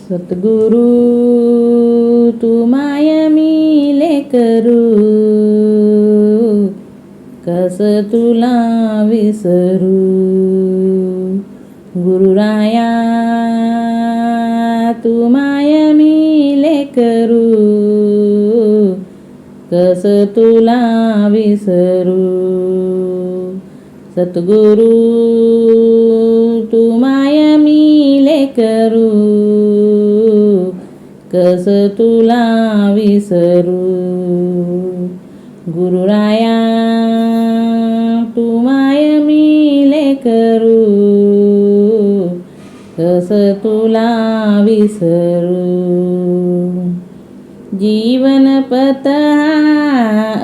सद्गुरु तू माय मी लेकरू, कस तुला विसरू. गुरुराया तू माय मी लेकरू, कस तुला विसरू. सद्गुरु तू माय मी लेकरू, कस तुला विसरू. गुरुराया तू माय मी लेकरू, कस तुला विसरू. जीवन पथ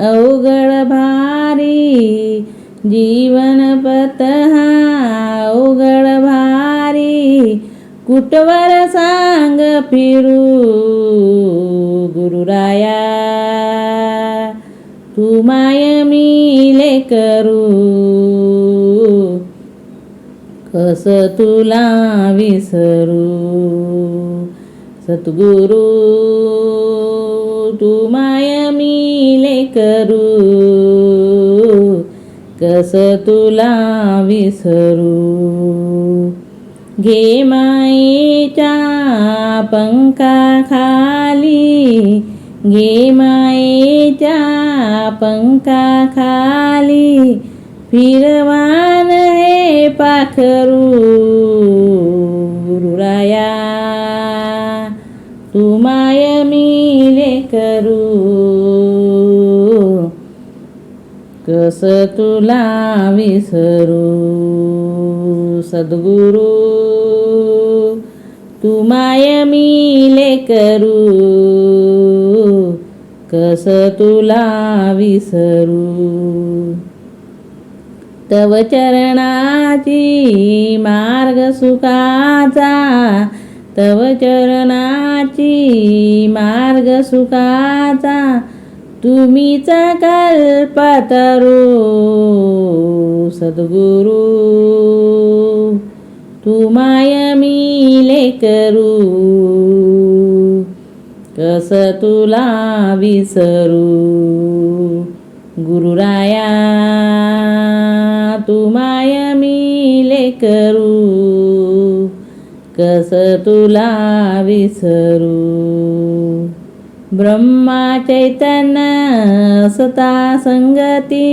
अवघड भारी, जीवन पथ अवघड भारी, कुठवर सांग फिरू. गुरुराया तू माय मी लेकरू, कस तुला विसरू. सद्गुरु तू माय मी लेकरू, कस तुला विसरू. घे मायेच्या पंखाखाली, घे मायेच्या पंखाखाली, फिरवान हे पाखरू. गुरुराया तू माय मी लेकरू, कस तुला विसरू. सद्गुरु तू माय मी लेकरू, कस तुला विसरू. तव चरणाची मार्ग सुखाचा, तव चरणाची मार्ग सुखाचा, तुम्हीच कल्पतरू. सद्गुरु तू माय मी लेकरू, कस तुला विसरू. गुरुराया तू माय मी लेकरू, कस तुला विसरू. ब्रह्मा चैतन्य असता संगती,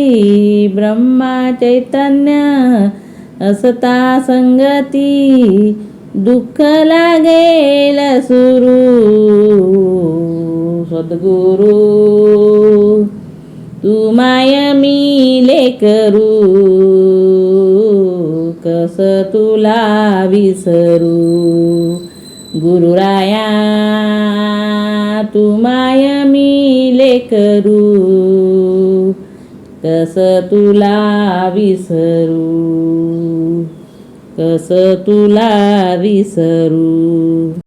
ब्रह्मा चैतन्य असता संगती, दुःख लागेल सुरू. सद्गुरु तू माय मी लेकरू, कस तुला विसरू. गुरुराया तू माय मी लेकरू, कस तुला विसरू. कस तुला विसरू.